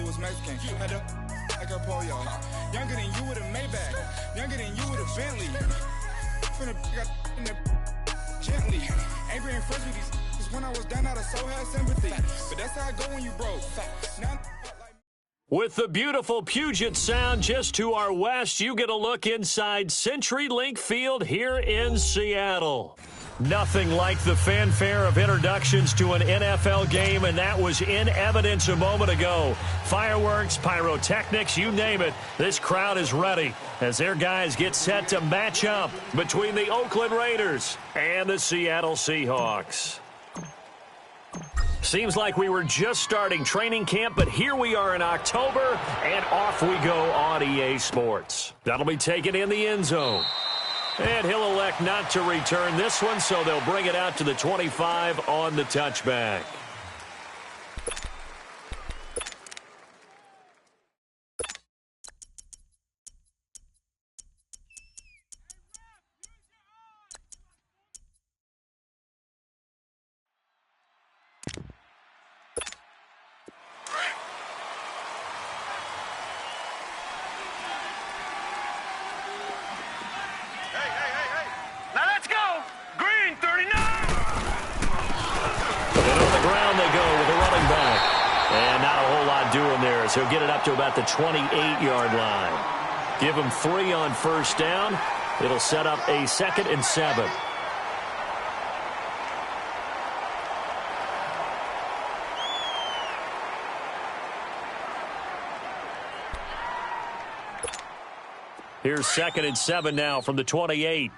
was Mexican. Had a like a polio. Younger than you with a Maybach. Younger than you with a Bentley. Finna got in the gently. Angry and fresh with these. Cause when I was down, I so had sympathy. But that's how I go when you broke. Now. With the beautiful Puget Sound just to our west, you get a look inside CenturyLink Field here in Seattle. Nothing like the fanfare of introductions to an NFL game, and that was in evidence a moment ago. Fireworks, pyrotechnics, you name it. This crowd is ready as their guys get set to match up between the Oakland Raiders and the Seattle Seahawks. Seems like we were just starting training camp, but here we are in October, and off we go on EA Sports. That'll be taken in the end zone. And he'll elect not to return this one, so they'll bring it out to the 25 on the touchback. He'll get it up to about the 28-yard line. Give him 3 on first down. It'll set up a 2nd and 7. Here's 2nd and 7 now from the 28.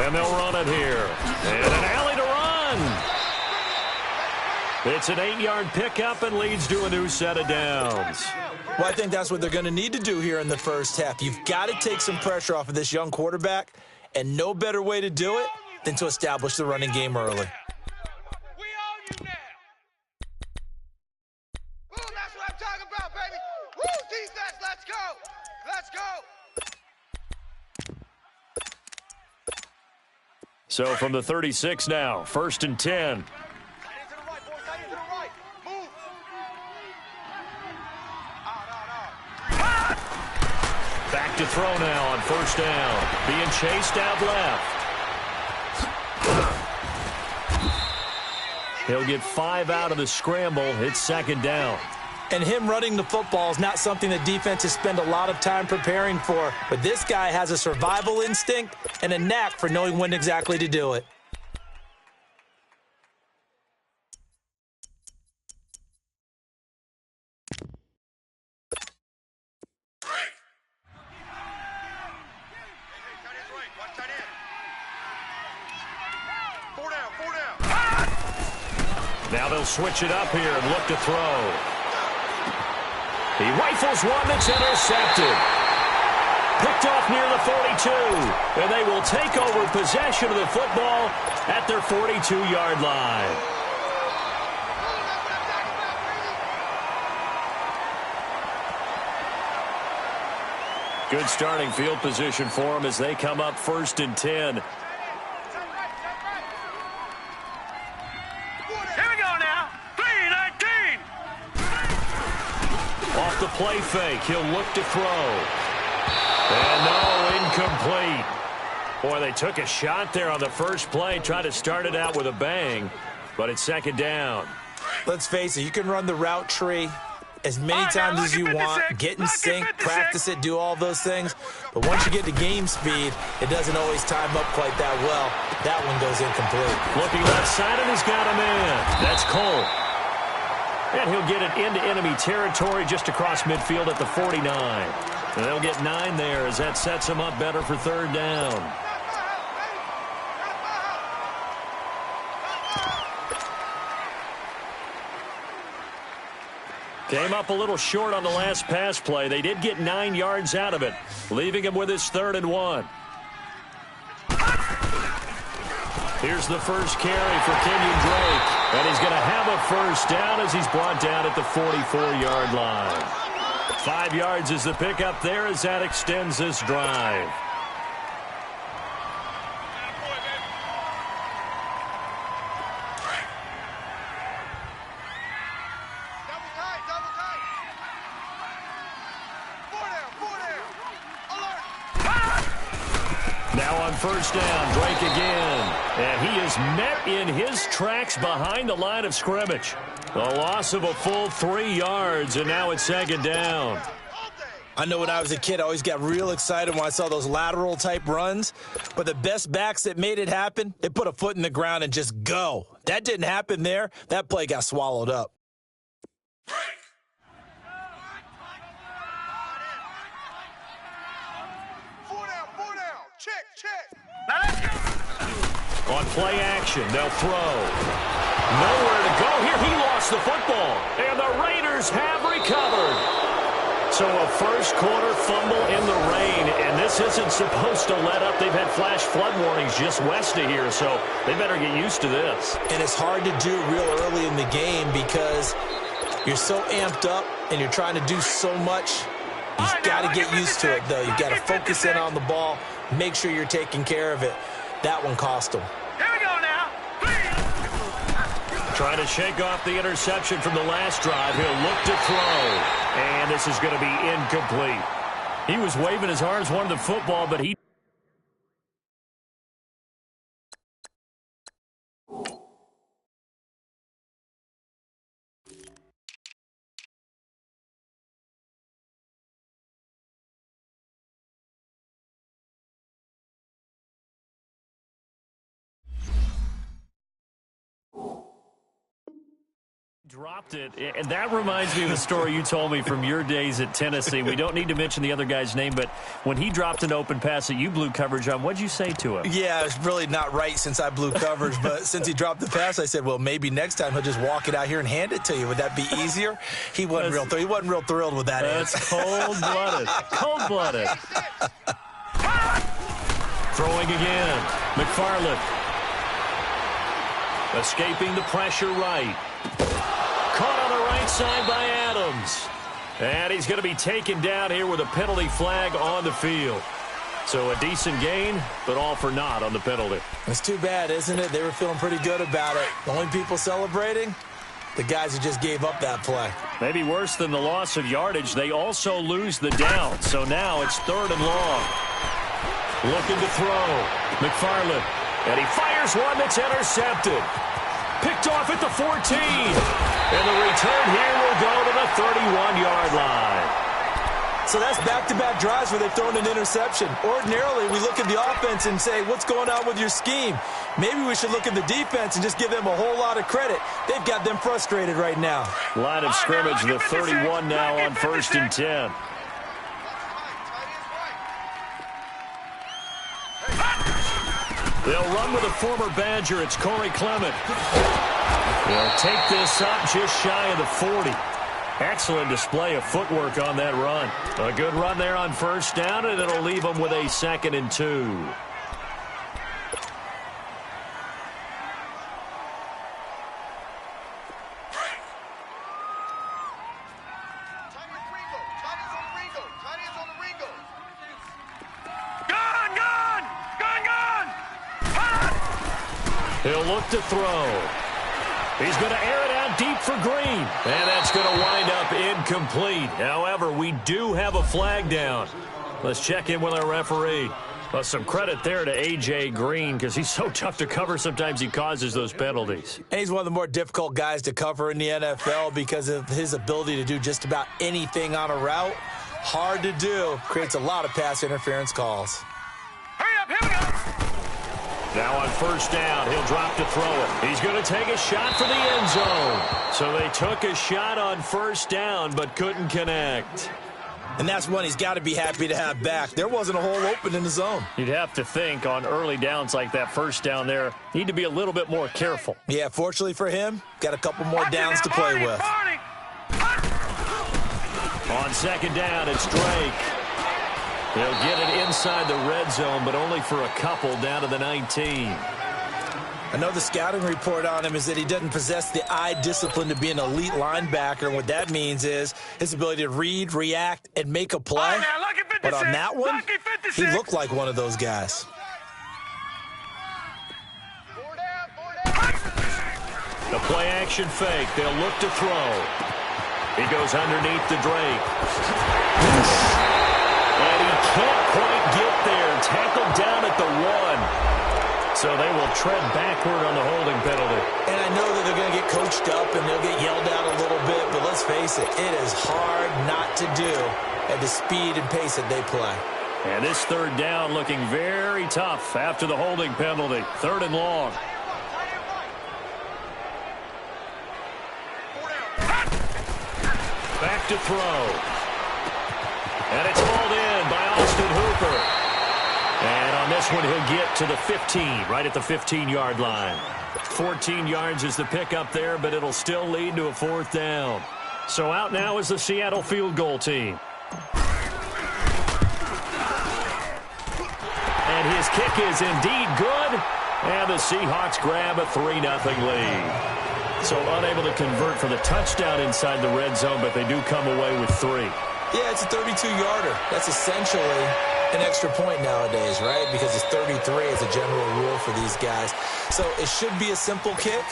And they'll run it here. And an alley to run. It's an 8-yard pickup and leads to a new set of downs. Well, I think that's what they're going to need to do here in the first half. You've got to take some pressure off of this young quarterback, and no better way to do it than to establish the running game early. So from the 36 now, 1st and 10. Back to throw now on 1st down. Being chased out left. He'll get 5 out of the scramble. It's 2nd down. And him running the football is not something that defenses spend a lot of time preparing for. But this guy has a survival instinct and a knack for knowing when exactly to do it. Now they'll switch it up here and look to throw. He rifles one that's intercepted. Picked off near the 42. And they will take over possession of the football at their 42-yard line. Good starting field position for them as they come up 1st and 10. Off the play fake, he'll look to throw. And no, incomplete. Boy, they took a shot there on the first play, tried to start it out with a bang, but it's 2nd down. Let's face it, you can run the route tree as many times as you want, get in sync, practice it, do all those things. But once you get to game speed, it doesn't always time up quite that well. That one goes incomplete. Looking left side, and he's got a man. That's Cole. And he'll get it into enemy territory just across midfield at the 49. And they'll get 9 there as that sets him up better for 3rd down. Came up a little short on the last pass play. They did get 9 yards out of it, leaving him with his 3rd and 1. Here's the first carry for Kenyon Drake. And he's going to have a first down as he's brought down at the 44-yard line. 5 yards is the pickup there as that extends this drive. Now on first down, Drake again. And he is met in his tracks behind the line of scrimmage. A loss of a full 3 yards, and now it's second down. I know when I was a kid, I always got real excited when I saw those lateral-type runs. But the best backs that made it happen, they put a foot in the ground and just go. That didn't happen there. That play got swallowed up. On play action, they'll throw. Nowhere to go here. He lost the football. And the Raiders have recovered. So a first quarter fumble in the rain. And this isn't supposed to let up. They've had flash flood warnings just west of here. So they better get used to this. And it's hard to do real early in the game because you're so amped up and you're trying to do so much. You've got to get used to it, though. You've got to focus in on the ball. Make sure you're taking care of it. That one cost him. Here we go now. Trying to shake off the interception from the last drive. He'll look to throw. And this is going to be incomplete. He was waving his arms, wanted the football, but he... dropped it, and that reminds me of a story you told me from your days at Tennessee. We don't need to mention the other guy's name, but when he dropped an open pass that you blew coverage on, what'd you say to him? Yeah, it's really not right since I blew coverage, but since he dropped the pass, I said, well, maybe next time he'll just walk it out here and hand it to you. Would that be easier? He wasn't real thrilled with that. That's cold-blooded. Cold-blooded. Throwing again. McFarland. Escaping the pressure right. Caught on the right side by Adams. And he's going to be taken down here with a penalty flag on the field. So a decent gain, but all for naught on the penalty. It's too bad, isn't it? They were feeling pretty good about it. The only people celebrating, the guys who just gave up that play. Maybe worse than the loss of yardage, they also lose the down. So now it's 3rd and long. Looking to throw. McFarland. And he fires one that's intercepted. Picked off at the 14. And the return here will go to the 31-yard line. So that's back-to-back drives where they've thrown an interception. Ordinarily, we look at the offense and say, what's going on with your scheme? Maybe we should look at the defense and just give them a whole lot of credit. They've got them frustrated right now. Line of scrimmage, the 31 now on 1st and 10. They'll run with a former Badger. It's Corey Clement. They'll take this up just shy of the 40. Excellent display of footwork on that run. A good run there on first down, and it'll leave them with a 2nd and 2. He'll look to throw. He's going to air it out deep for Green. And that's going to wind up incomplete. However, we do have a flag down. Let's check in with our referee. Well, some credit there to A.J. Green because he's so tough to cover. Sometimes he causes those penalties. And he's one of the more difficult guys to cover in the NFL because of his ability to do just about anything on a route. Hard to do. Creates a lot of pass interference calls. Hurry up, here we go. Now on first down, he'll drop to throw it. He's going to take a shot for the end zone. So they took a shot on first down but couldn't connect. And that's one he's got to be happy to have back. There wasn't a hole open in the zone. You'd have to think on early downs like that first down there, need to be a little bit more careful. Yeah, fortunately for him, got a couple more downs to play with. On second down, it's Drake. He'll get it inside the red zone, but only for a couple down to the 19. I know the scouting report on him is that he doesn't possess the eye discipline to be an elite linebacker. And what that means is his ability to read, react, and make a play. But on that one, he looked like one of those guys. The play-action fake. They'll look to throw. He goes underneath the Drake. And he can't quite get there. Tackled down at the 1. So they will tread backward on the holding penalty. And I know that they're going to get coached up and they'll get yelled at a little bit, but let's face it, it is hard not to do at the speed and pace that they play. And this third down looking very tough after the holding penalty. 3rd and long. Back to throw. And it's hauled in by Austin Hooper. And on this one, he'll get to the 15, right at the 15-yard line. 14 yards is the pickup there, but it'll still lead to a 4th down. So out now is the Seattle field goal team. And his kick is indeed good. And the Seahawks grab a 3-0 lead. So unable to convert for the touchdown inside the red zone, but they do come away with 3. Yeah, it's a 32-yarder. That's essentially an extra point nowadays, right? Because it's 33 as a general rule for these guys. So it should be a simple kick.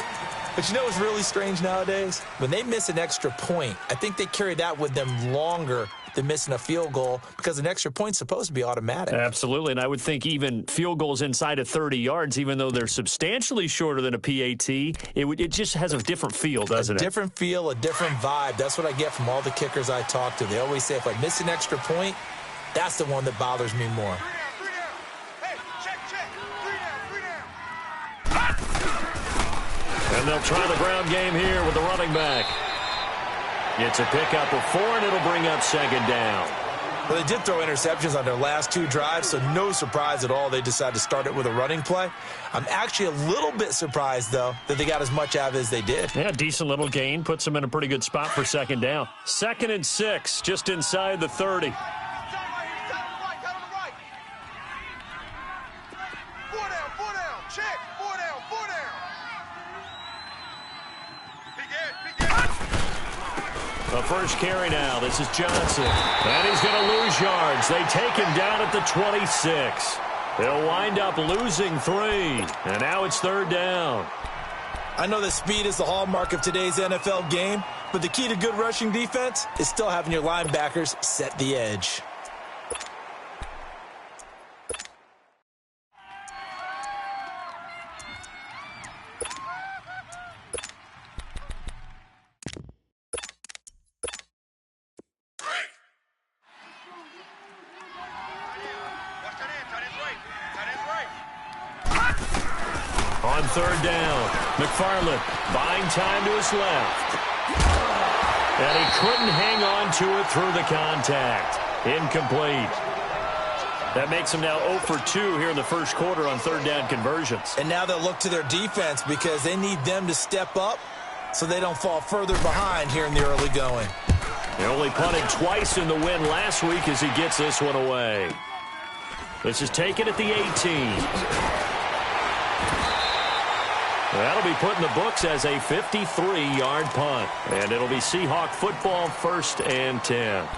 But you know what's really strange nowadays? When they miss an extra point, I think they carry that with them longer than missing a field goal because an extra point's supposed to be automatic. Absolutely, and I would think even field goals inside of 30 yards, even though they're substantially shorter than a PAT, it just has a different feel, doesn't it? A different feel, a different vibe. That's what I get from all the kickers I talk to. They always say if I miss an extra point, that's the one that bothers me more. And they'll try the ground game here with the running back. It's a pickup of 4, and it'll bring up 2nd down. Well, they did throw interceptions on their last 2 drives, so no surprise at all they decided to start it with a running play. I'm actually a little bit surprised, though, that they got as much out of it as they did. Yeah, decent little gain. Puts them in a pretty good spot for 2nd down. 2nd and 6, just inside the 30. The first carry now. This is Johnson. And he's going to lose yards. They take him down at the 26. They'll wind up losing 3. And now it's 3rd down. I know that speed is the hallmark of today's NFL game, but the key to good rushing defense is still having your linebackers set the edge. On 3rd down, McFarland buying time to his left. And he couldn't hang on to it through the contact. Incomplete. That makes him now 0 for 2 here in the first quarter on 3rd down conversions. And now they'll look to their defense because they need them to step up so they don't fall further behind here in the early going. He only punted twice in the win last week as he gets this one away. This is taken at the 18. That'll be put in the books as a 53-yard punt. And it'll be Seahawk football, 1st and 10.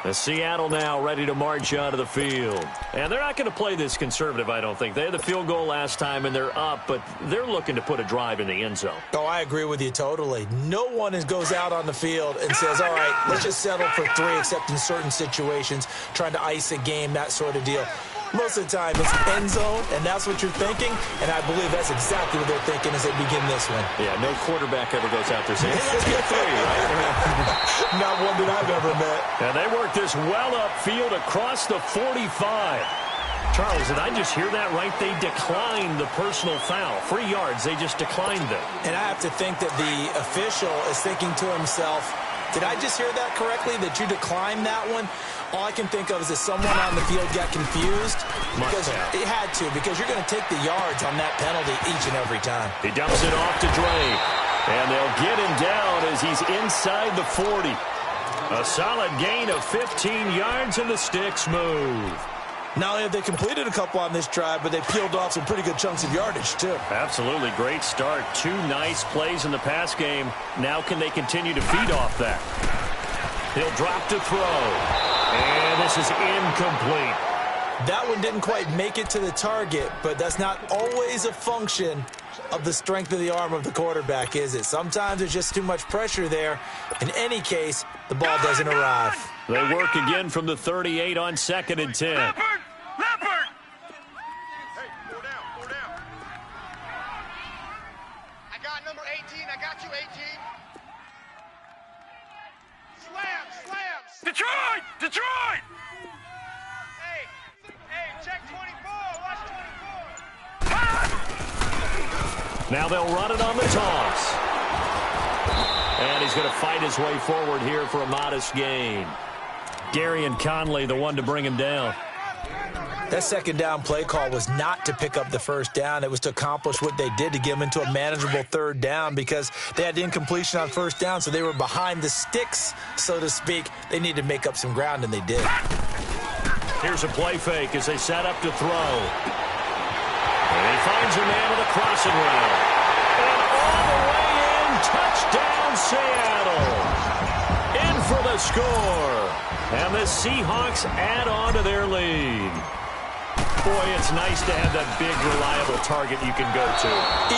The Seattle now ready to march onto the field. And they're not going to play this conservative, I don't think. They had the field goal last time, and they're up, but they're looking to put a drive in the end zone. Oh, I agree with you totally. No one goes out on the field and says, all right, let's just settle for 3, except in certain situations, trying to ice a game, that sort of deal. Most of the time, it's end zone, and that's what you're thinking, and I believe that's exactly what they're thinking as they begin this one. Yeah, no quarterback ever goes out there saying, hey, let's get 3, right? Not one that I've ever met. And they work this well upfield across the 45. Charles, did I just hear that right? They declined the personal foul. 3 yards, they just declined them. And I have to think that the official is thinking to himself, did I just hear that correctly, that you declined that one? All I can think of is that someone on the field got confused. Because it had to, because you're going to take the yards on that penalty each and every time. He dumps it off to Drake. And they'll get him down as he's inside the 40. A solid gain of 15 yards, and the sticks move. Not only have they completed a couple on this drive, but they peeled off some pretty good chunks of yardage, too. Absolutely great start. 2 nice plays in the pass game. Now can they continue to feed off that? He'll drop to throw. And this is incomplete. That one didn't quite make it to the target, but that's not always a function of the strength of the arm of the quarterback, is it? Sometimes there's just too much pressure there. In any case, the ball doesn't arrive. They work again from the 38 on 2nd and 10. Leopard! Leopard! Hey, 4 down, 4 down. I got number 18. I got you, 18. Slams! Detroit! Detroit! Hey, check 24. Watch 24. Now they'll run it on the toss. And he's going to fight his way forward here for a modest gain. Gary and Conley, the one to bring him down. That second down play call was not to pick up the first down. It was to accomplish what they did, to get them into a manageable third down, because they had the incompletion on first down, so they were behind the sticks, so to speak. They needed to make up some ground, and they did. Here's a play fake as they set up to throw. And he finds a man with a crossing route. And all the way in, touchdown Seattle. In for the score. And the Seahawks add on to their lead. Boy, it's nice to have that big, reliable target you can go to.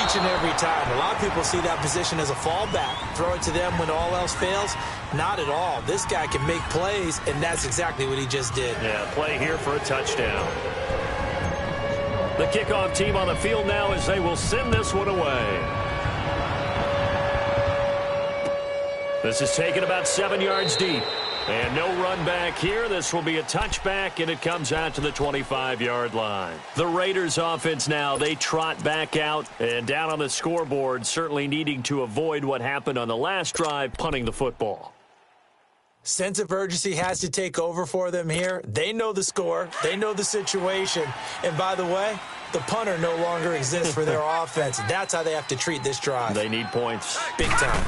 Each and every time. A lot of people see that position as a fallback. Throw it to them when all else fails. Not at all. This guy can make plays, and that's exactly what he just did. Yeah, play here for a touchdown. The kickoff team on the field now as they will send this one away. This is taken about 7 yards deep. And no run back here. This will be a touchback, and it comes out to the 25-yard line. The Raiders offense now, they trot back out and down on the scoreboard, certainly needing to avoid what happened on the last drive, punting the football. Sense of urgency has to take over for them here. They know the score. They know the situation. And by the way, the punter no longer exists for their offense. That's how they have to treat this drive. They need points. Big time.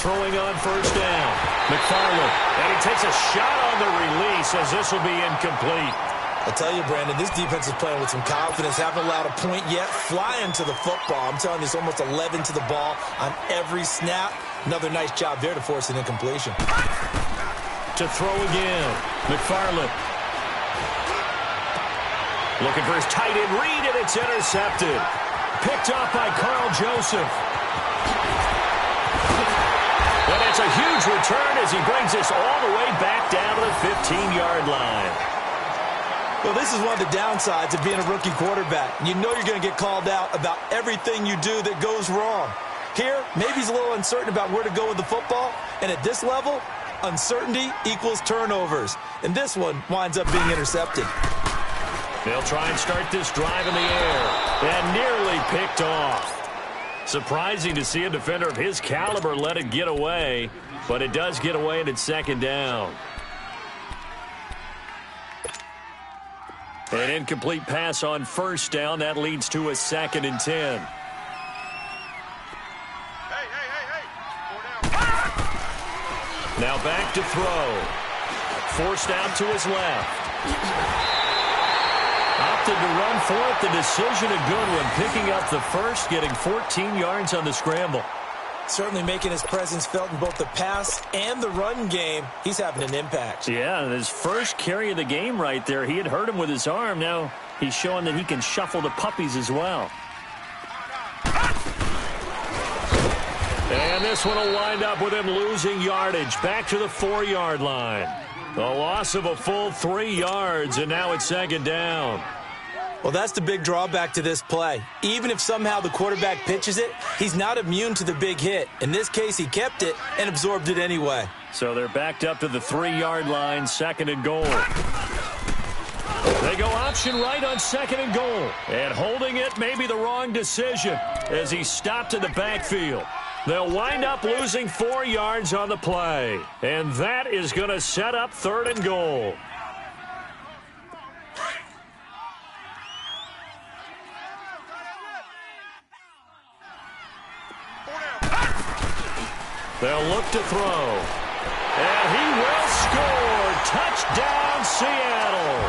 Throwing on first down. McFarland. And he takes a shot on the release as this will be incomplete. I tell you, Brandon, this defense is playing with some confidence. Haven't allowed a point yet. Flying to the football. I'm telling you, it's almost 11 to the ball on every snap. Another nice job there to force an incompletion. To throw again. McFarland. Looking for his tight end read, and it's intercepted. Picked off by Carl Joseph. And it's a huge return as he brings this all the way back down to the 15-yard line. Well, this is one of the downsides of being a rookie quarterback. You know you're going to get called out about everything you do that goes wrong. Here, maybe he's a little uncertain about where to go with the football. And at this level, uncertainty equals turnovers. And this one winds up being intercepted. They'll try and start this drive in the air. And nearly picked off. Surprising to see a defender of his caliber let it get away. But it does get away, and it's second down. An incomplete pass on first down. That leads to a 2nd and 10. Hey. 4 down. Now back to throw. Forced out to his left. Opted to run for it. The decision a good one. Picking up the first, getting 14 yards on the scramble. Certainly making his presence felt in both the pass and the run game. He's having an impact. Yeah, his first carry of the game right there. He had hurt him with his arm. Now he's showing that he can shuffle the puppies as well. And this one will wind up with him losing yardage. Back to the 4-yard line. A loss of a full 3 yards, and now it's second down. Well, that's the big drawback to this play. Even if somehow the quarterback pitches it, he's not immune to the big hit. In this case, he kept it and absorbed it anyway. So they're backed up to the 3-yard line, 2nd and goal. They go option right on 2nd and goal. And holding it may be the wrong decision as he stopped in the backfield. They'll wind up losing 4 yards on the play. And that is going to set up 3rd and goal. They'll look to throw. And he will score. touchdown, Seattle.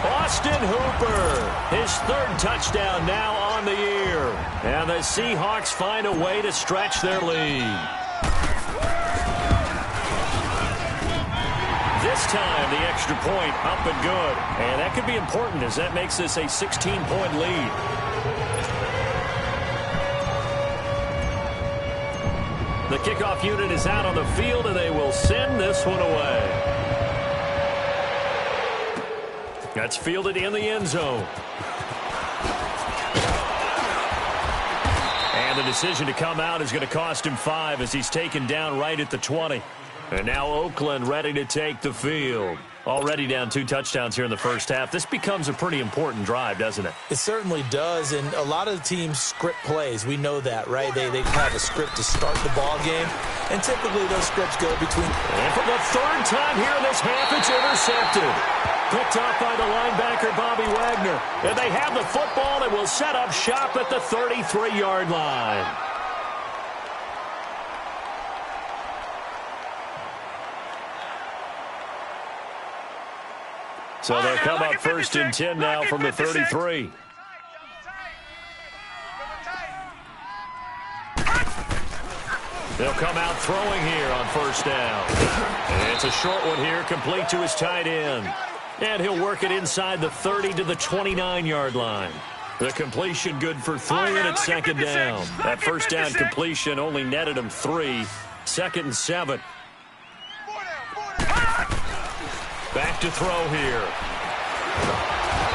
Austin Hooper, his third touchdown now on the year. And the Seahawks find a way to stretch their lead. This time, the extra point up and good. And that could be important as that makes this a 16-point lead. The kickoff unit is out on the field, and they will send this one away. That's fielded in the end zone. And the decision to come out is going to cost him 5 as he's taken down right at the 20. And now Oakland ready to take the field. Already down 2 touchdowns here in the first half. This becomes a pretty important drive, doesn't it? It certainly does, and a lot of the teams script plays. We know that, right? They have a script to start the ball game, and typically those scripts go between... And for the third time here in this half, it's intercepted. Picked off by the linebacker, Bobby Wagner. And they have the football and will set up shop at the 33-yard line. So they'll come up first and 10 now from the 33. They'll come out throwing here on first down. And it's a short one here, complete to his tight end. And he'll work it inside the 30 to the 29-yard line. The completion good for 3, and it's second down. That first down completion only netted him 3. Second and 7. Back to throw here.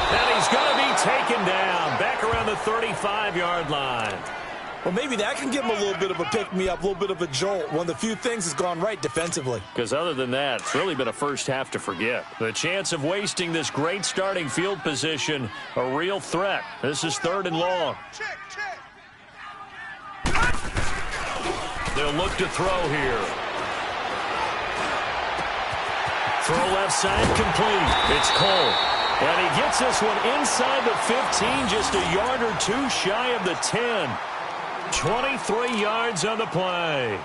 And he's going to be taken down back around the 35-yard line. Well, maybe that can give him a little bit of a pick-me-up, a little bit of a jolt. One of the few things has gone right defensively. Because other than that, it's really been a first half to forget. The chance of wasting this great starting field position, a real threat. This is 3rd and long. They'll look to throw here. Throw left side complete. It's Cole. And he gets this one inside the 15, just a yard or 2 shy of the 10. 23 yards on the play.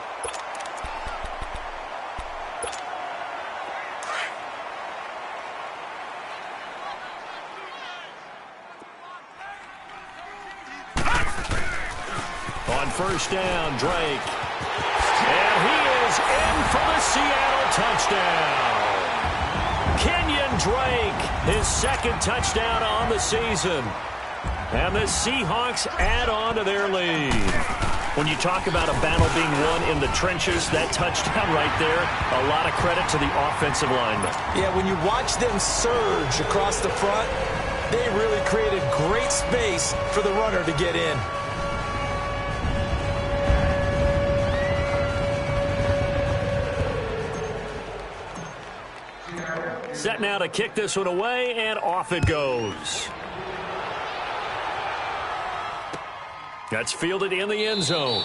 On first down, Drake. And he is in for the Seattle touchdown. Kenyon Drake, his 2nd touchdown on the season. And the Seahawks add on to their lead. When you talk about a battle being won in the trenches, that touchdown right there, a lot of credit to the offensive linemen. Yeah, when you watch them surge across the front, they really created great space for the runner to get in. Set now to kick this one away, and off it goes. That's fielded in the end zone.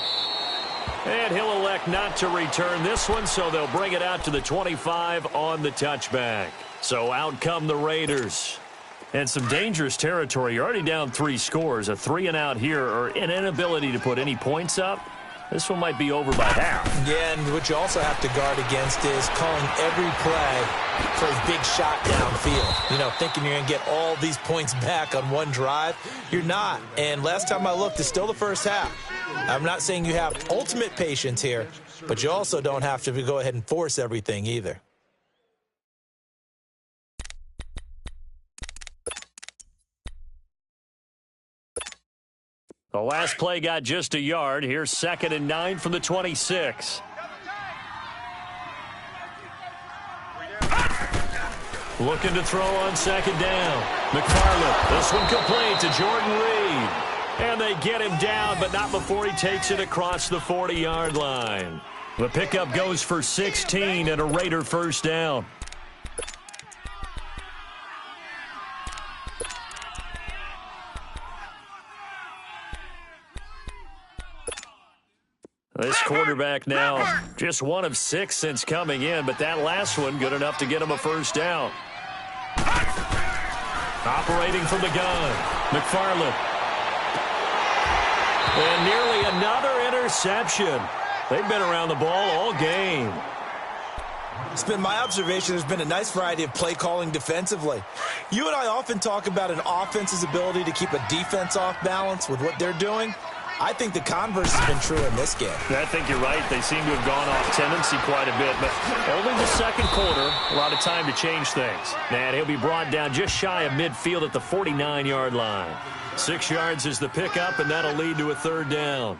And he'll elect not to return this one, so they'll bring it out to the 25 on the touchback. So out come the Raiders. And some dangerous territory. You're already down 3 scores. A 3-and-out here, or an inability to put any points up. This one might be over by half. Yeah, and what you also have to guard against is calling every play for a big shot downfield. You know, thinking you're going to get all these points back on one drive. You're not. And last time I looked, it's still the first half. I'm not saying you have ultimate patience here, but you also don't have to go ahead and force everything either. The last play got just a yard. Here's 2nd and 9 from the 26. Looking to throw on 2nd down. McFarland, this one complete to Jordan Reed. And they get him down, but not before he takes it across the 40-yard line. The pickup goes for 16 and a Raider first down. This quarterback now just 1 of 6 since coming in, but that last one good enough to get him a first down. Operating from the gun, McFarland. And nearly another interception. They've been around the ball all game. It's been my observation there's been a nice variety of play calling defensively. You and I often talk about an offense's ability to keep a defense off balance with what they're doing. I think the converse has been true in this game. I think you're right. They seem to have gone off tendency quite a bit, but only the second quarter, a lot of time to change things. And he'll be brought down just shy of midfield at the 49-yard line. 6 yards is the pickup, and that'll lead to a third down.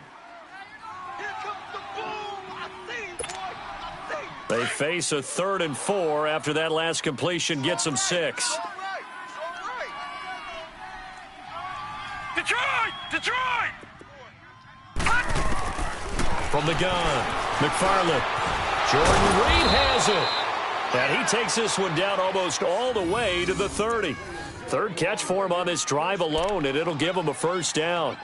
They face a 3rd and 4 after that last completion gets them 6. Detroit! Detroit! From the gun, McFarland. Jordan Reed has it. And he takes this one down almost all the way to the 30. Third catch for him on this drive alone, and it'll give him a first down.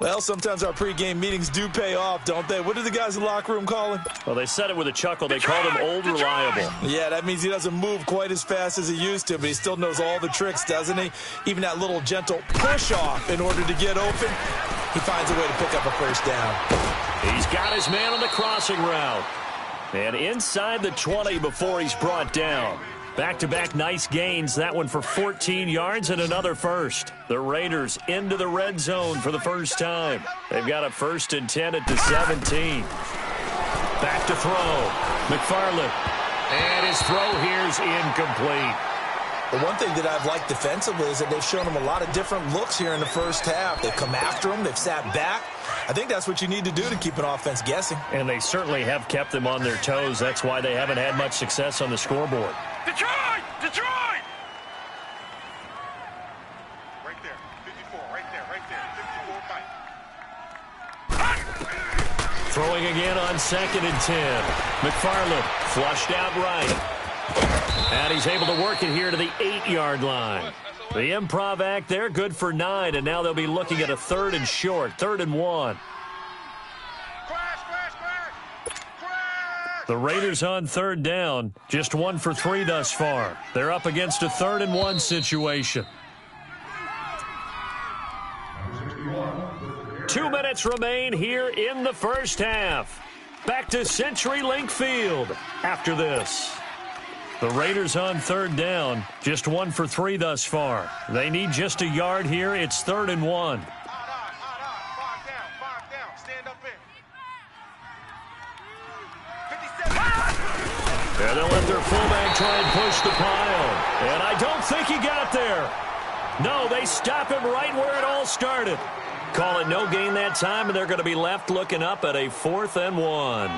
Well, sometimes our pregame meetings do pay off, don't they? What do the guys in the locker room call him? Well, they said it with a chuckle. They called him Old Reliable. Yeah, that means he doesn't move quite as fast as he used to, but he still knows all the tricks, doesn't he? Even that little gentle push-off in order to get open, he finds a way to pick up a first down. He's got his man on the crossing route. And inside the 20 before he's brought down. Back-to-back nice gains. That one for 14 yards and another first. The Raiders into the red zone for the first time. They've got a 1st and 10 at the 17. Back to throw. McFarland. And his throw here's incomplete. The one thing that I've liked defensively is that they've shown him a lot of different looks here in the first half. They've come after him. They've sat back. I think that's what you need to do to keep an offense guessing. And they certainly have kept them on their toes. That's why they haven't had much success on the scoreboard. Detroit! Detroit! Right there. 54. Right there. Right there. 54 fight. Throwing again on 2nd and 10. McFarland flushed out right. And he's able to work it here to the 8-yard line. The improv act there, good for 9, and now they'll be looking at a 3rd and short, 3rd and 1. The Raiders on 3rd down, just 1 for 3 thus far. They're up against a 3rd and 1 situation. 2 minutes remain here in the first half. Back to CenturyLink Field after this. The Raiders on 3rd down, just 1 for 3 thus far. They need just a yard here. It's 3rd and 1. Five down. Stand up in. 57. And they'll let their fullback try and push the pile. And I don't think he got there. No, they stop him right where it all started. Call it no gain that time, and they're going to be left looking up at a 4th and 1.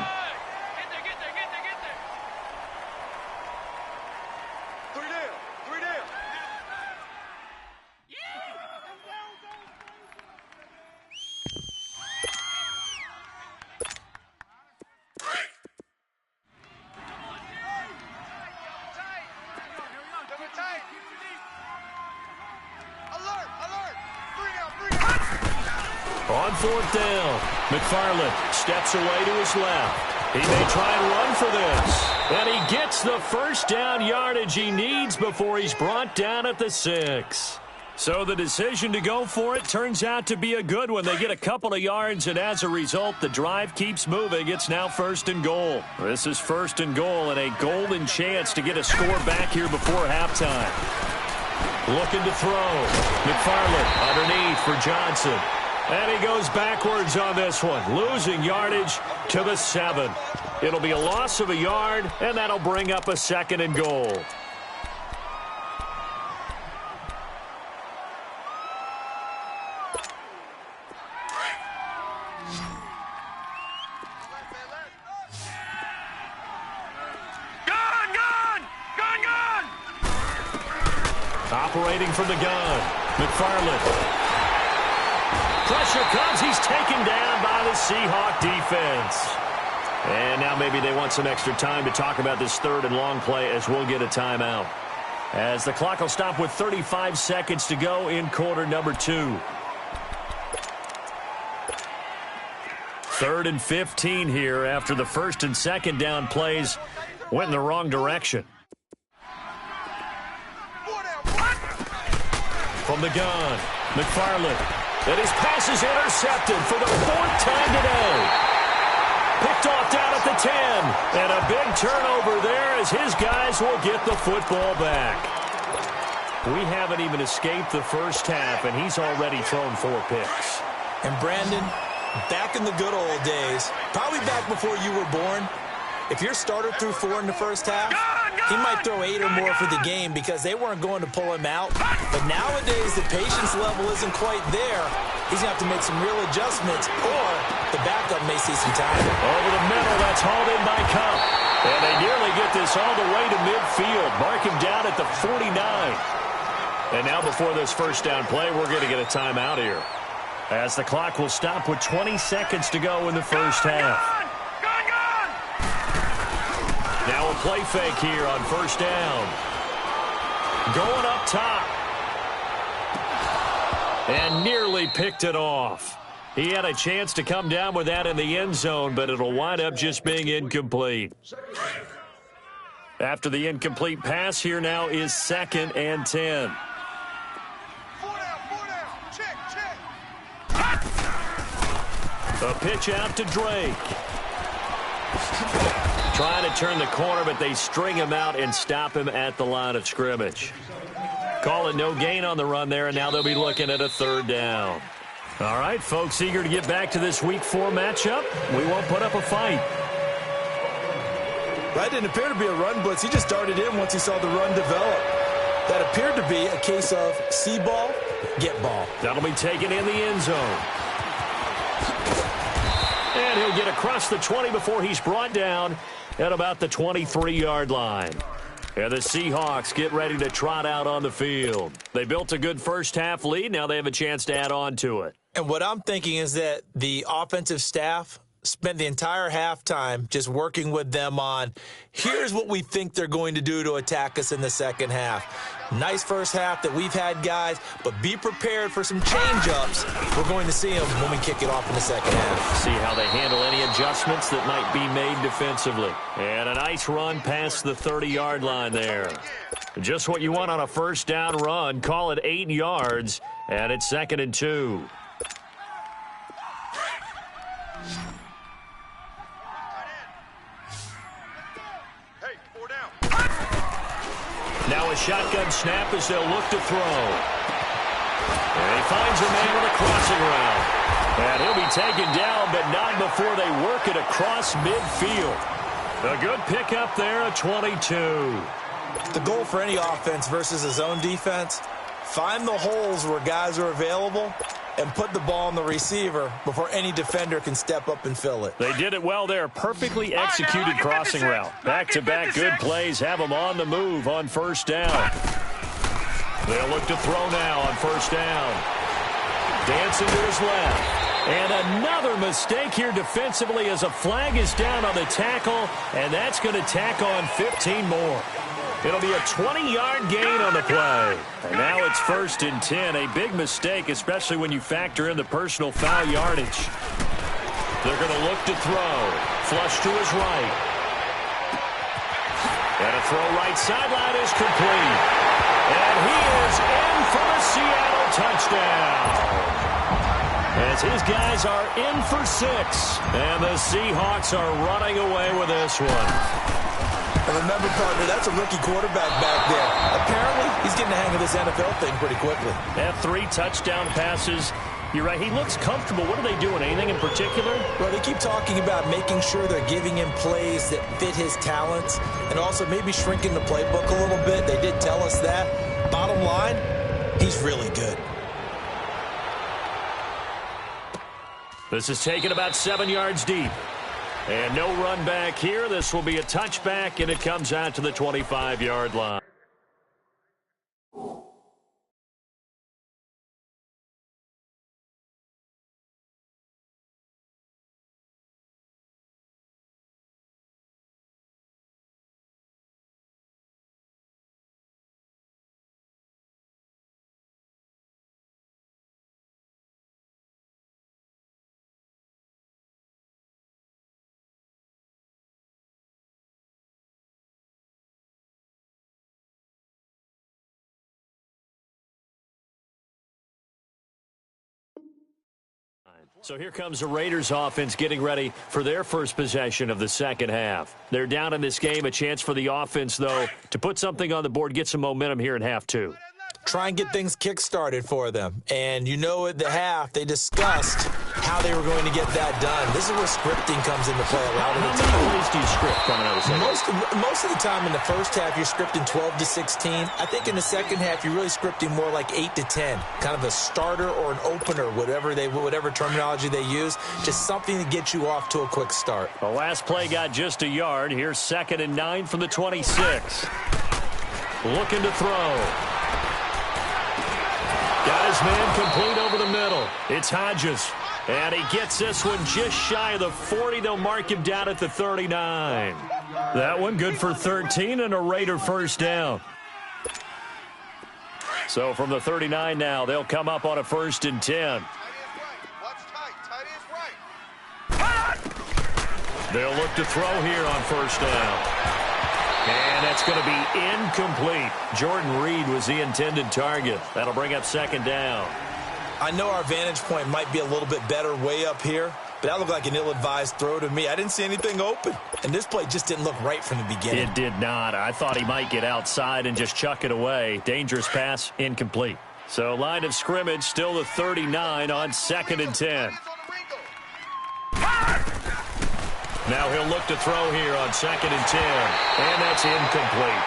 On 4th down, McFarland steps away to his left. He may try and run for this. And he gets the first down yardage he needs before he's brought down at the 6. So the decision to go for it turns out to be a good one. They get a couple of yards, and as a result, the drive keeps moving. It's now 1st and goal. This is 1st and goal and a golden chance to get a score back here before halftime. Looking to throw. McFarland underneath for Johnson. And he goes backwards on this one, losing yardage to the 7. It'll be a loss of a yard, and that'll bring up a 2nd and goal. Gun! Operating from the gun, McFarland. Pressure comes. He's taken down by the Seahawk defense. And now maybe they want some extra time to talk about this 3rd and long play as we'll get a timeout. As the clock will stop with 35 seconds to go in quarter number 2. 3rd and 15 here after the 1st and 2nd down plays went in the wrong direction. From the gun, McFarland. And his pass is intercepted for the 4th time today. Picked off down at the 10. And a big turnover there as his guys will get the football back. We haven't even escaped the first half, and he's already thrown 4 picks. And Brandon, back in the good old days, probably back before you were born, if your starter threw 4 in the first half, he might throw 8 or more for the game because they weren't going to pull him out. But nowadays, the patience level isn't quite there. He's going to have to make some real adjustments, or the backup may see some time. Over the middle, that's hauled in by Cup. And they nearly get this all the way to midfield. Mark him down at the 49. And now before this first down play, we're going to get a timeout here, as the clock will stop with 20 seconds to go in the first half. Now a play fake here on first down. Going up top. And nearly picked it off. He had a chance to come down with that in the end zone, but it'll wind up just being incomplete. After the incomplete pass, here now is 2nd and 10. 4 down. Check. A pitch out to Drake. Trying to turn the corner, but they string him out and stop him at the line of scrimmage. Call it no gain on the run there, and now they'll be looking at a 3rd down. All right, folks, eager to get back to this Week 4 matchup. We won't put up a fight. That didn't appear to be a run blitz. He just darted in once he saw the run develop. That appeared to be a case of see ball, get ball. That'll be taken in the end zone. And he'll get across the 20 before he's brought down at about the 23-yard line. And the Seahawks get ready to trot out on the field. They built a good first-half lead. Now they have a chance to add on to it. And what I'm thinking is that the offensive staff spent the entire halftime just working with them on, here's what we think they're going to do to attack us in the second half. Nice first half that we've had, guys, but be prepared for some change-ups. We're going to see them when we kick it off in the second half. See how they handle any adjustments that might be made defensively. And a nice run past the 30-yard line there. Just what you want on a first down run. Call it 8 yards, and it's 2nd and 2. Hey, 4 down. Now a shotgun snap as they'll look to throw. And he finds a man with a crossing route. And he'll be taken down, but not before they work it across midfield. A good pickup there at 22. The goal for any offense versus a zone defense, find the holes where guys are available and put the ball on the receiver before any defender can step up and fill it. They did it well there. Perfectly executed crossing route. Back-to-back good plays have them on the move on first down. They'll look to throw now on first down. Dancing to his left. And another mistake here defensively as a flag is down on the tackle, and that's going to tack on 15 more. It'll be a 20-yard gain on the play. And now it's 1st and 10. A big mistake, especially when you factor in the personal foul yardage. They're going to look to throw. Flush to his right. And a throw right sideline is complete. And he is in for a Seattle touchdown. As his guys are in for 6. And the Seahawks are running away with this one. And remember, partner, that's a rookie quarterback back there. Apparently, he's getting the hang of this NFL thing pretty quickly. They have 3 touchdown passes. You're right, he looks comfortable. What are they doing? Anything in particular? Well, they keep talking about making sure they're giving him plays that fit his talents and also maybe shrinking the playbook a little bit. They did tell us that. Bottom line, he's really good. This is taken about 7 yards deep. And no run back here. This will be a touchback, and it comes out to the 25-yard line. So here comes the Raiders offense getting ready for their first possession of the second half. They're down in this game. A chance for the offense, though, to put something on the board, get some momentum here in half two. Try and get things kick-started for them. And you know at the half, they discussed how they were going to get that done. This is where scripting comes into play a lot of the time. How many plays do you script coming out of the second? Most of the time in the first half, you're scripting 12 to 16. I think in the second half, you're really scripting more like 8 to 10. Kind of a starter or an opener, whatever terminology they use. Just something to get you off to a quick start. The last play got just a yard. Here's 2nd and 9 from the 26. Looking to throw. Got his man complete over the middle. It's Hodges. And he gets this one just shy of the 40. They'll mark him down at the 39. That one good for 13 and a Raider first down. So from the 39 now, they'll come up on a 1st and 10. They'll look to throw here on 1st down. And that's going to be incomplete. Jordan Reed was the intended target. That'll bring up 2nd down. I know our vantage point might be a little bit better way up here, but that looked like an ill-advised throw to me. I didn't see anything open, and this play just didn't look right from the beginning. It did not. I thought he might get outside and just chuck it away. Dangerous pass, incomplete. So line of scrimmage, still the 39 on 2nd and 10. Now he'll look to throw here on 2nd and 10, and that's incomplete.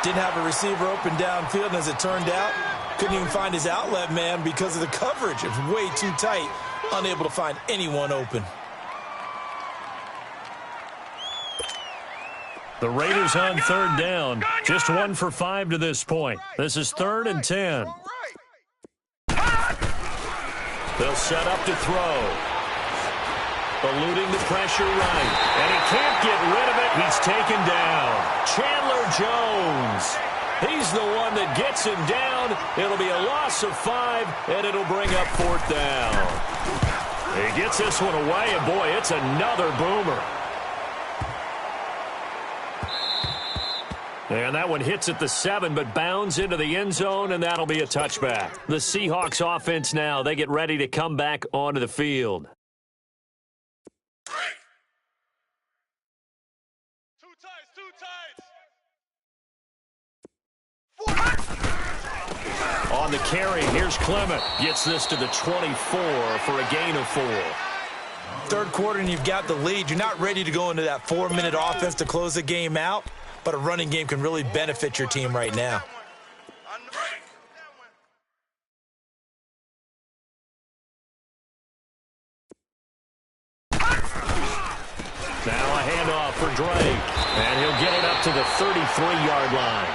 Didn't have a receiver open downfield, and as it turned out, couldn't even find his outlet man because of the coverage. It was way too tight, unable to find anyone open. The Raiders on 3rd down, just 1 for 5 to this point. This is 3rd and 10. They'll set up to throw. Eluding the pressure right. And he can't get rid of it. He's taken down. Chandler Jones. He's the one that gets him down. It'll be a loss of 5, and it'll bring up 4th down. He gets this one away, and boy, it's another boomer. And that one hits at the 7, but bounds into the end zone, and that'll be a touchback. The Seahawks offense now, they get ready to come back onto the field. On the carry, here's Clement. Gets this to the 24 for a gain of 4. Third quarter and you've got the lead. You're not ready to go into that 4-minute offense to close the game out, but a running game can really benefit your team right now. Now a handoff for Drake, and he'll get it up to the 33-yard line.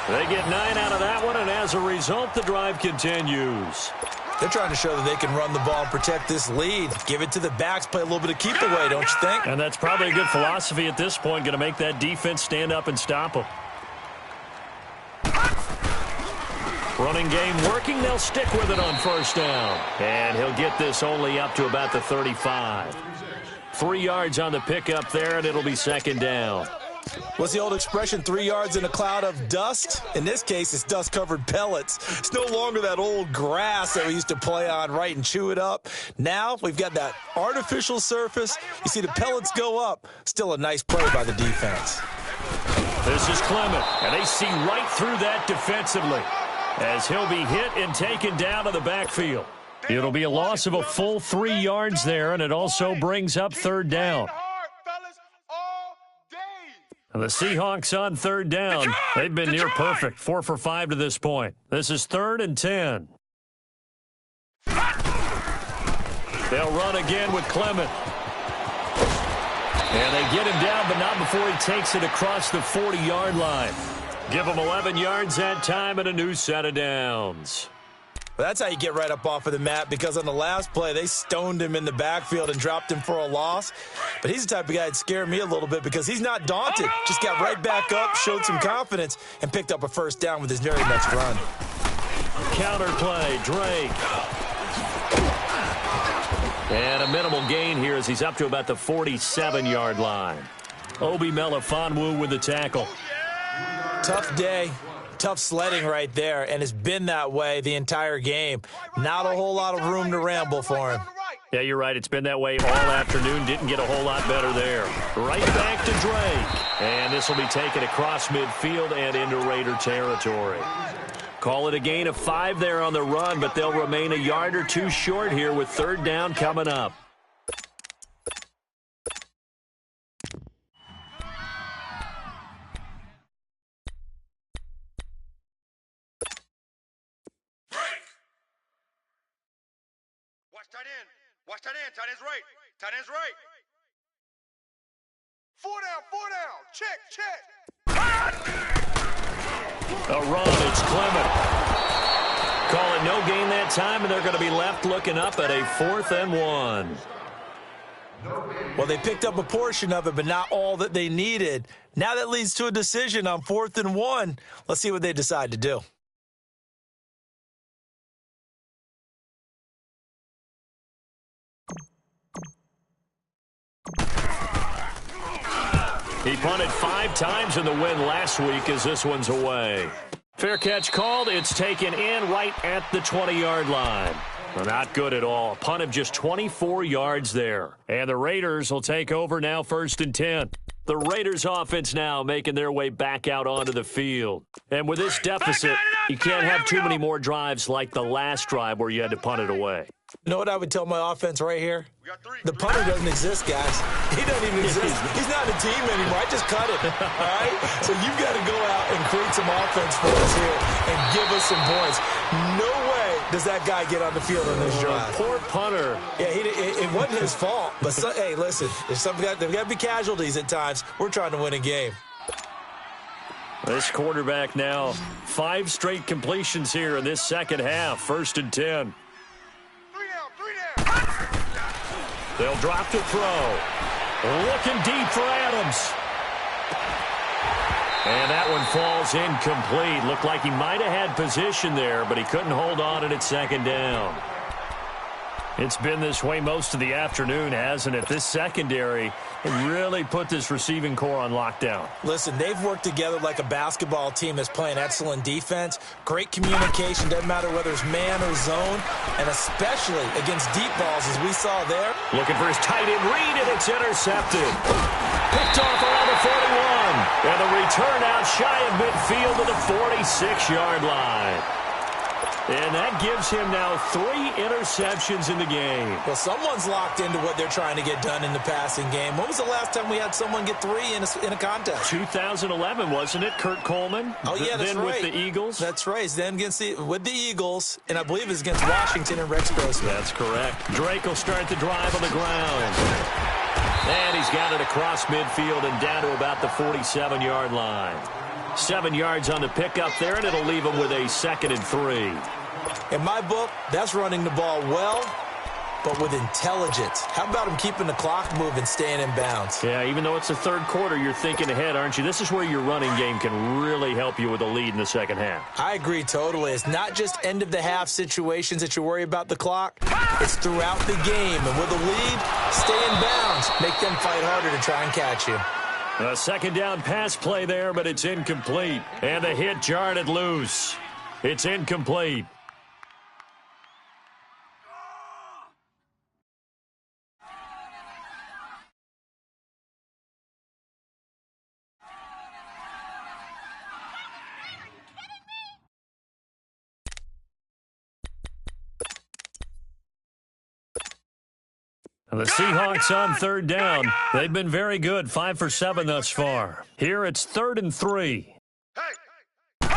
They get 9 out of that one, and as a result, the drive continues. They're trying to show that they can run the ball and protect this lead. Give it to the backs, play a little bit of keep away, don't you think? And that's probably a good philosophy at this point, going to make that defense stand up and stop them. Running game working, they'll stick with it on 1st down. And he'll get this only up to about the 35. 3 yards on the pickup there, and it'll be 2nd down. What's the old expression, 3 yards in a cloud of dust? In this case, it's dust-covered pellets. It's no longer that old grass that we used to play on, right, and chew it up. Now we've got that artificial surface. You see the pellets go up. Still a nice play by the defense. This is Clement, and they see right through that defensively as he'll be hit and taken down to the backfield. It'll be a loss of a full 3 yards there, and it also brings up 3rd down. And the Seahawks on 3rd down. They've been near perfect. 4 for 5 to this point. This is 3rd and 10. They'll run again with Clement. And they get him down, but not before he takes it across the 40-yard line. Give him 11 yards that time and a new set of downs. Well, that's how you get right up off of the mat, because on the last play, they stoned him in the backfield and dropped him for a loss. But he's the type of guy that scared me a little bit because he's not daunted. Just got right back up, showed some confidence, and picked up a 1st down with his very next run. Counter play, Drake. And a minimal gain here as he's up to about the 47-yard line. Obi Melifonwu with the tackle. Tough day. Tough sledding right there, and it's been that way the entire game. Not a whole lot of room to ramble for him. Yeah, you're right. It's been that way all afternoon. Didn't get a whole lot better there. Right back to Drake. And this will be taken across midfield and into Raider territory. Call it a gain of 5 there on the run, but they'll remain a yard or two short here with third down coming up. Watch tight end. Tight end's right. Tight end's right. 4 down. 4 down. Check. A run. It's Clement. Call it no gain that time, and they're going to be left looking up at a 4th and 1. Well, they picked up a portion of it, but not all that they needed. Now that leads to a decision on 4th and 1. Let's see what they decide to do. He punted 5 times in the win last week as this one's away. Fair catch called. It's taken in right at the 20-yard line. Well, not good at all. Punt of just 24 yards there. And the Raiders will take over now 1st and 10. The Raiders offense now making their way back out onto the field. And with this deficit, you can't have too many more drives like the last drive where you had to punt it away. You know what I would tell my offense right here? The punter doesn't exist, guys. He doesn't even exist. He's not a team anymore. I just cut it, all right? So you've got to go out and create some offense for us here and give us some points. No way does that guy get on the field on this drive. Poor punter. Yeah, it wasn't his fault. But, hey, listen, there's got to be casualties at times. We're trying to win a game. This quarterback now, 5 straight completions here in this second half. 1st and 10. They'll drop to throw. Looking deep for Adams. And that one falls incomplete. Looked like he might have had position there, but he couldn't hold on at 2nd down. It's been this way most of the afternoon, hasn't it? This secondary really put this receiving core on lockdown. Listen, they've worked together like a basketball team that's playing excellent defense. Great communication, doesn't matter whether it's man or zone, and especially against deep balls as we saw there. Looking for his tight end read, and it's intercepted. Picked off around the 41. And the return out shy of midfield to the 46-yard line. And that gives him now 3 interceptions in the game. Well, someone's locked into what they're trying to get done in the passing game. When was the last time we had someone get 3 in a contest? 2011, wasn't it? Kurt Coleman? Oh, yeah, that's then right. With the Eagles? That's right. Then with the Eagles, and I believe it's against Washington and Rex Grossman. That's correct. Drake will start the drive on the ground. And he's got it across midfield and down to about the 47-yard line. 7 yards on the pickup there, and it'll leave him with a 2nd and 3. In my book, that's running the ball well, but with intelligence. How about him keeping the clock moving, staying in bounds? Yeah, even though it's the 3rd quarter, you're thinking ahead, aren't you? This is where your running game can really help you with a lead in the second half. I agree totally. It's not just end-of-the-half situations that you worry about the clock. It's throughout the game. And with a lead, stay in bounds. Make them fight harder to try and catch you. A 2nd down pass play there, but it's incomplete. And the hit jarred it loose. It's incomplete. The Seahawks on 3rd down. They've been very good, 5 for 7 thus far. Here it's 3rd and 3. And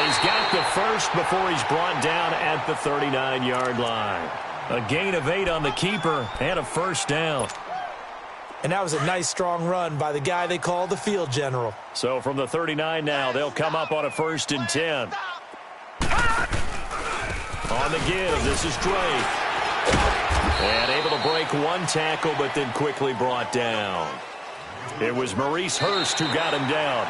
he's got the first before he's brought down at the 39-yard line. A gain of 8 on the keeper and a 1st down. And that was a nice, strong run by the guy they call the field general. So from the 39 now, they'll come up on a 1st and 10. On the give, this is Drake. And able to break 1 tackle, but then quickly brought down. It was Maurice Hurst who got him down.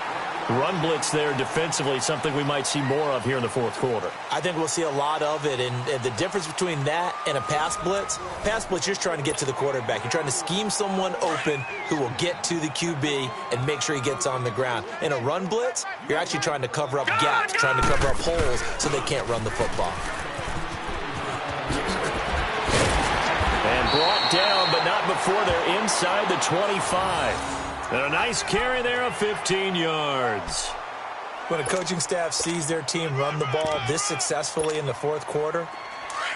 Run blitz there defensively, something we might see more of here in the 4th quarter. I think we'll see a lot of it, and the difference between that and a pass blitz, you're just trying to get to the quarterback. You're trying to scheme someone open who will get to the QB and make sure he gets on the ground. In a run blitz, you're actually trying to cover up gaps, trying to cover up holes so they can't run the football. And brought down, but not before they're inside the 25. And a nice carry there of 15 yards. When a coaching staff sees their team run the ball this successfully in the fourth quarter,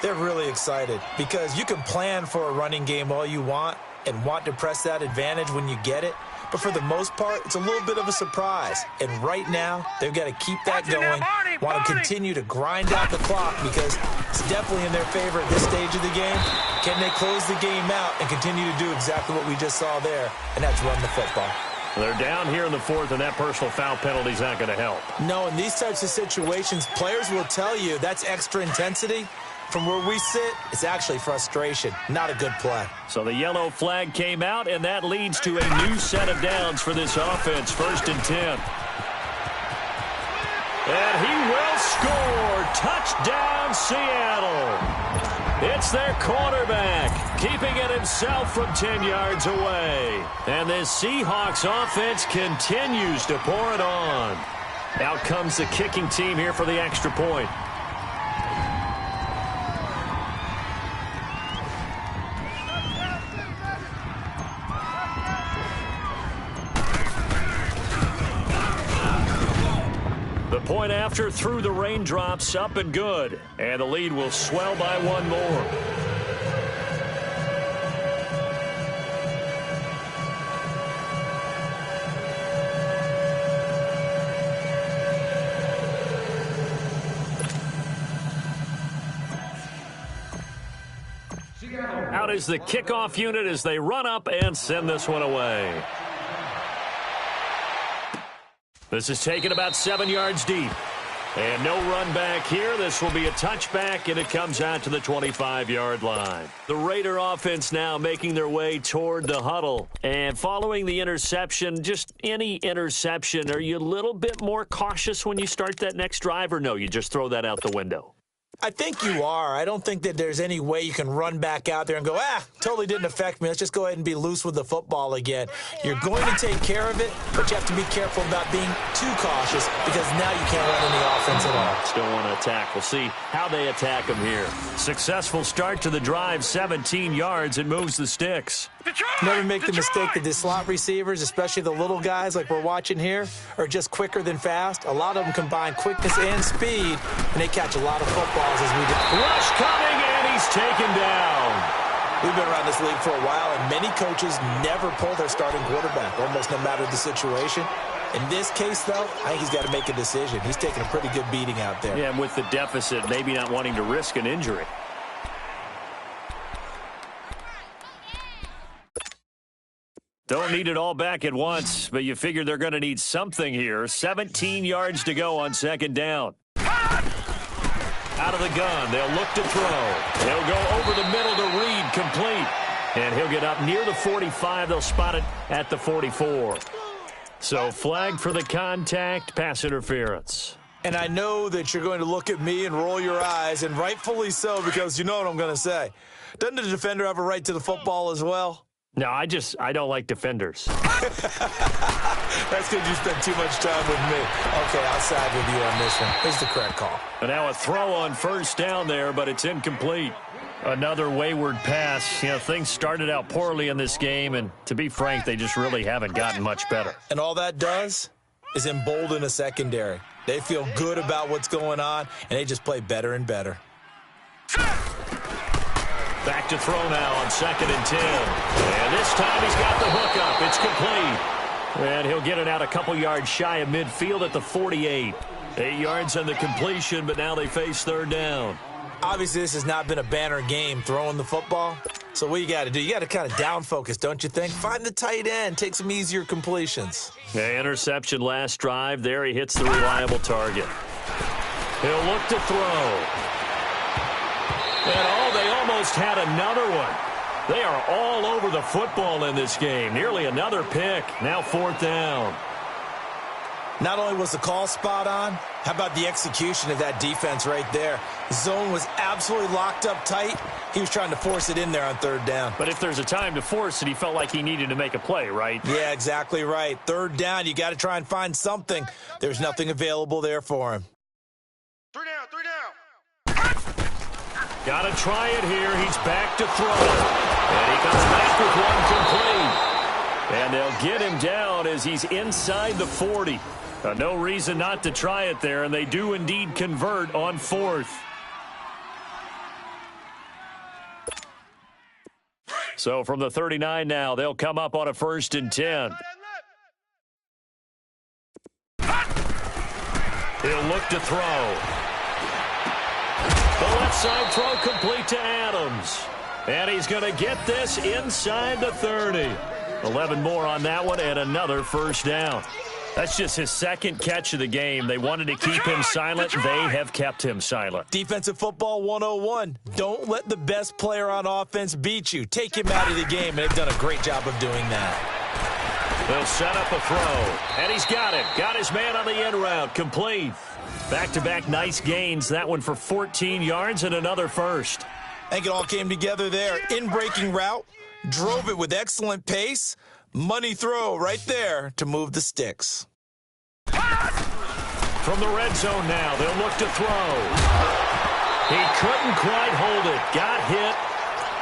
they're really excited because you can plan for a running game all you want and want to press that advantage when you get it. But for the most part, it's a little bit of a surprise. And right now, they've got to keep that going, want to continue to grind out the clock because it's definitely in their favor at this stage of the game. Can they close the game out and continue to do exactly what we just saw there, and that's run the football? They're down here in the fourth, and that personal foul penalty is not going to help. No, in these types of situations, players will tell you that's extra intensity. From where we sit, it's actually frustration, not a good play. So the yellow flag came out, and that leads to a new set of downs for this offense, 1st and 10. And he will score. Touchdown, Seattle. It's their quarterback, keeping it himself from 10 yards away. And this Seahawks offense continues to pour it on. Out comes the kicking team here for the extra point. Point after through the raindrops, up and good. And the lead will swell by one more. Out is the kickoff unit as they run up and send this one away. This is taken about 7 yards deep. And no run back here. This will be a touchback, and it comes out to the 25-yard line. The Raider offense now making their way toward the huddle. And following the interception, just any interception, are you a little bit more cautious when you start that next drive, or no, you just throw that out the window? I think you are. I don't think that there's any way you can run back out there and go, totally didn't affect me. Let's just go ahead and be loose with the football again. You're going to take care of it, but you have to be careful about being too cautious because now you can't run any offense at all. Still want to attack. We'll see how they attack them here. Successful start to the drive, 17 yards. It moves the sticks. Never make the mistake that the slot receivers, especially the little guys like we're watching here, are just quicker than fast. A lot of them combine quickness and speed, and they catch a lot of footballs as we do. Rush coming, and he's taken down. We've been around this league for a while, and many coaches never pull their starting quarterback, almost no matter the situation. In this case, though, I think he's got to make a decision. He's taking a pretty good beating out there. Yeah, with the deficit, maybe not wanting to risk an injury. Don't need it all back at once, but you figure they're going to need something here. 17 yards to go on 2nd down. Out of the gun, they'll look to throw. He'll go over the middle to Reed, complete. And he'll get up near the 45. They'll spot it at the 44. So flag for the contact, pass interference. And I know that you're going to look at me and roll your eyes, and rightfully so, because you know what I'm going to say. Doesn't the defender have a right to the football as well? No, I don't like defenders. That's because you spend too much time with me. Okay, I'll side with you on this one. Here's the correct call. And now a throw on 1st down there, but it's incomplete. Another wayward pass. You know, things started out poorly in this game, and to be frank, they just really haven't gotten much better. And all that does is embolden a secondary. They feel good about what's going on, and they just play better and better. Back to throw now on 2nd and 10. And this time he's got the hook up. It's complete. And he'll get it out a couple yards shy of midfield at the 48. 8 yards on the completion, but now they face 3rd down. Obviously, this has not been a banner game throwing the football. So what you got to do, you got to kind of down focus, don't you think? Find the tight end, take some easier completions. Yeah, interception last drive. There he hits the reliable target. He'll look to throw. And they almost had another one. They are all over the football in this game. Nearly another pick. Now 4th down. Not only was the call spot on, how about the execution of that defense right there? The zone was absolutely locked up tight. He was trying to force it in there on 3rd down. But if there's a time to force it, he felt like he needed to make a play, right? Yeah, exactly right. 3rd down, you got to try and find something. There's nothing available there for him. 3 down, 3 down. Got to try it here. He's back to throw. And he comes back with one complete. And they'll get him down as he's inside the 40. No reason not to try it there, and they do indeed convert on 4th. So from the 39 now, they'll come up on a 1st and 10. He'll look to throw. The left side throw complete to Adams. And he's going to get this inside the 30. 11 more on that one and another 1st down. That's just his 2nd catch of the game. They wanted to keep him silent. They have kept him silent. Defensive football 101. Don't let the best player on offense beat you. Take him out of the game, and they've done a great job of doing that. They'll set up a throw, and he's got it. Got his man on the end route. Complete. Back-to-back nice gains. That one for 14 yards and another 1st. I think it all came together there. In-breaking route. Drove it with excellent pace. Money throw right there to move the sticks. From the red zone now, they'll look to throw. He couldn't quite hold it. Got hit.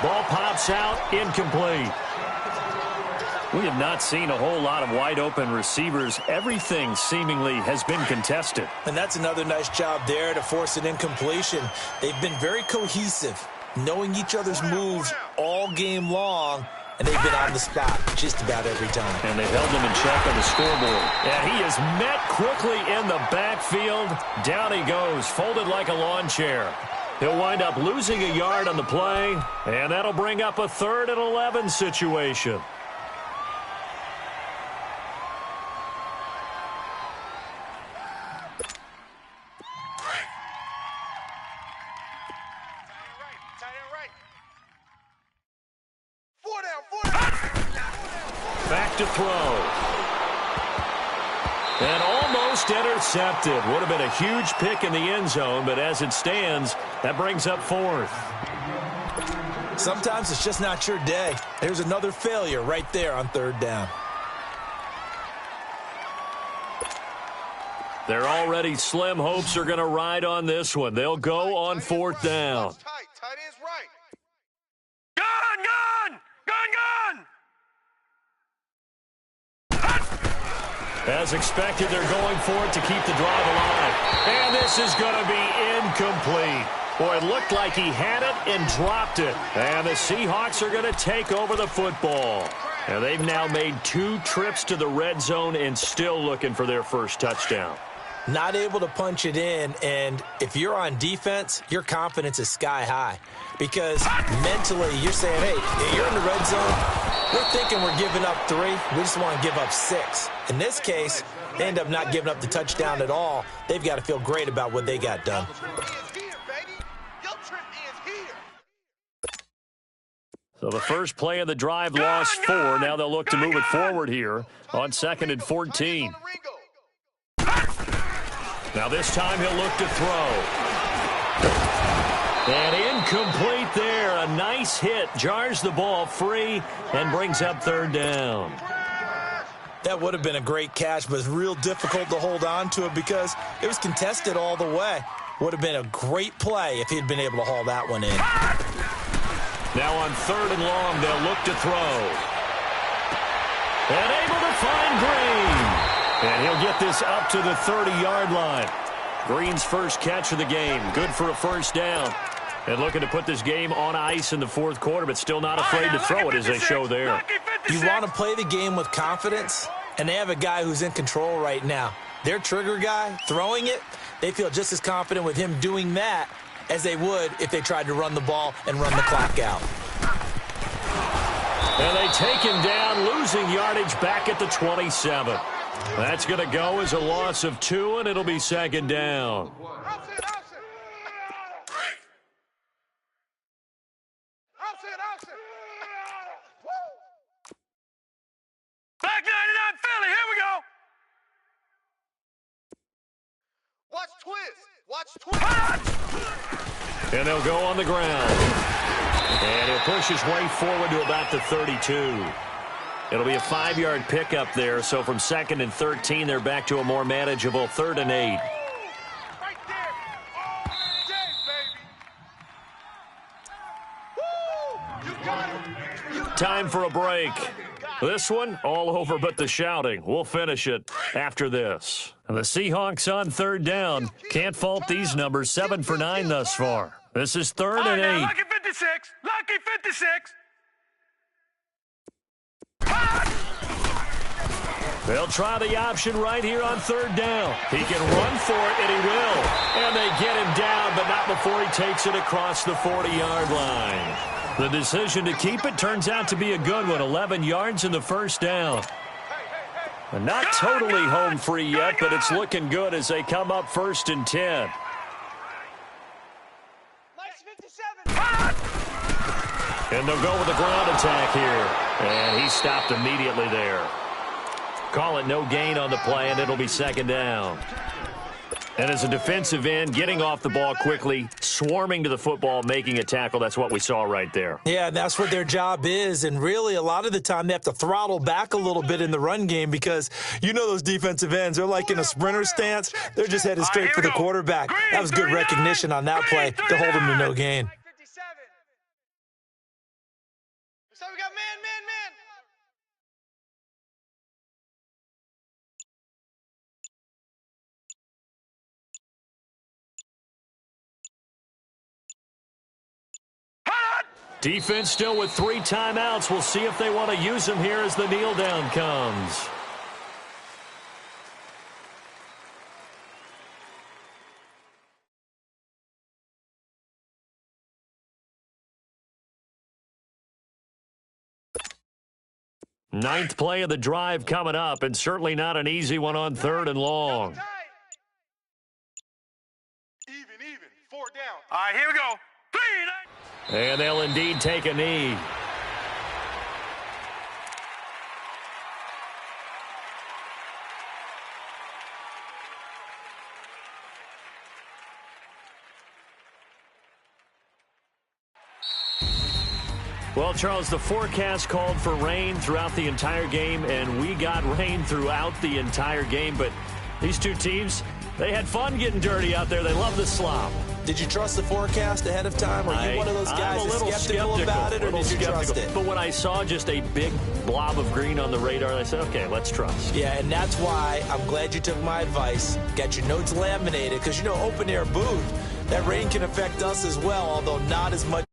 Ball pops out. Incomplete. We have not seen a whole lot of wide-open receivers. Everything seemingly has been contested. And that's another nice job there to force an incompletion. They've been very cohesive, knowing each other's moves all game long, and they've been on the spot just about every time. And they held him in check on the scoreboard. And he is met quickly in the backfield. Down he goes, folded like a lawn chair. He'll wind up losing a yard on the play, and that'll bring up a 3rd and 11 situation. Back to throw. And almost intercepted. Would have been a huge pick in the end zone, but as it stands, that brings up 4th. Sometimes it's just not your day. There's another failure right there on 3rd down. Their already slim hopes are going to ride on this one. They'll go on 4th down. Tight end's right. Gun! As expected, they're going for it to keep the drive alive. And this is going to be incomplete. Boy, it looked like he had it and dropped it. And the Seahawks are going to take over the football. And they've now made 2 trips to the red zone and still looking for their 1st touchdown. Not able to punch it in, and if you're on defense, your confidence is sky high. Because mentally, you're saying, hey, you're in the red zone. We're thinking we're giving up 3. We just want to give up 6. In this case, they end up not giving up the touchdown at all. They've got to feel great about what they got done. So the first play of the drive lost 4. Now they'll look to move it forward here on 2nd and 14. Now this time he'll look to throw. And incomplete there. A nice hit. Jars the ball free and brings up 3rd down. That would have been a great catch, but it's real difficult to hold on to it because it was contested all the way. Would have been a great play if he'd been able to haul that one in. Now on 3rd and long, they'll look to throw. And able to find Green. And he'll get this up to the 30-yard line. Green's first catch of the game. Good for a 1st down. And looking to put this game on ice in the 4th quarter, but still not afraid to throw it as they show there. You want to play the game with confidence, and they have a guy who's in control right now. Their trigger guy, throwing it, they feel just as confident with him doing that as they would if they tried to run the ball and run the clock out. And they take him down, losing yardage back at the 27. That's going to go as a loss of 2, and it'll be 2nd down. Back 99 Philly, here we go. Watch twist. And they'll go on the ground. And he'll push his way forward to about the 32. It'll be a 5-yard pickup there, so from 2nd and 13, they're back to a more manageable 3rd and 8. Right there. Oh, James, baby. Time for a break. This one, all over but the shouting. We'll finish it after this. The Seahawks on third down. Can't fault these numbers. 7 for 9 thus far. This is 3rd and 8. Lucky 56. Lucky 56. They'll try the option right here on 3rd down. He can run for it, and he will. And they get him down, but not before he takes it across the 40-yard line. The decision to keep it turns out to be a good one. 11 yards in the first down. And not totally home free yet, but it's looking good as they come up 1st and 10. And they'll go with a ground attack here. And he stopped immediately there. Call it no gain on the play, and it'll be 2nd down. And as a defensive end, getting off the ball quickly, swarming to the football, making a tackle, that's what we saw right there. Yeah, that's what their job is. And really, a lot of the time, they have to throttle back a little bit in the run game because you know those defensive ends, they're like in a sprinter stance. They're just headed straight for the quarterback. That was good recognition on that play to hold them to no gain. So we got man. Defense still with 3 timeouts. We'll see if they want to use them here as the kneel down comes. Ninth play of the drive coming up, and certainly not an easy one on 3rd and long. Even. 4 down. All right, here we go. 3. And they'll indeed take a knee. Well, Charles, the forecast called for rain throughout the entire game, and we got rain throughout the entire game. But these two teams, they had fun getting dirty out there. They love the slop. Did you trust the forecast ahead of time? Are you one of those guys that's skeptical about it, or did you trust it? But when I saw just a big blob of green on the radar, I said, okay, let's trust. Yeah, and that's why I'm glad you took my advice. Got your notes laminated, because, you know, open-air booth, that rain can affect us as well, although not as much.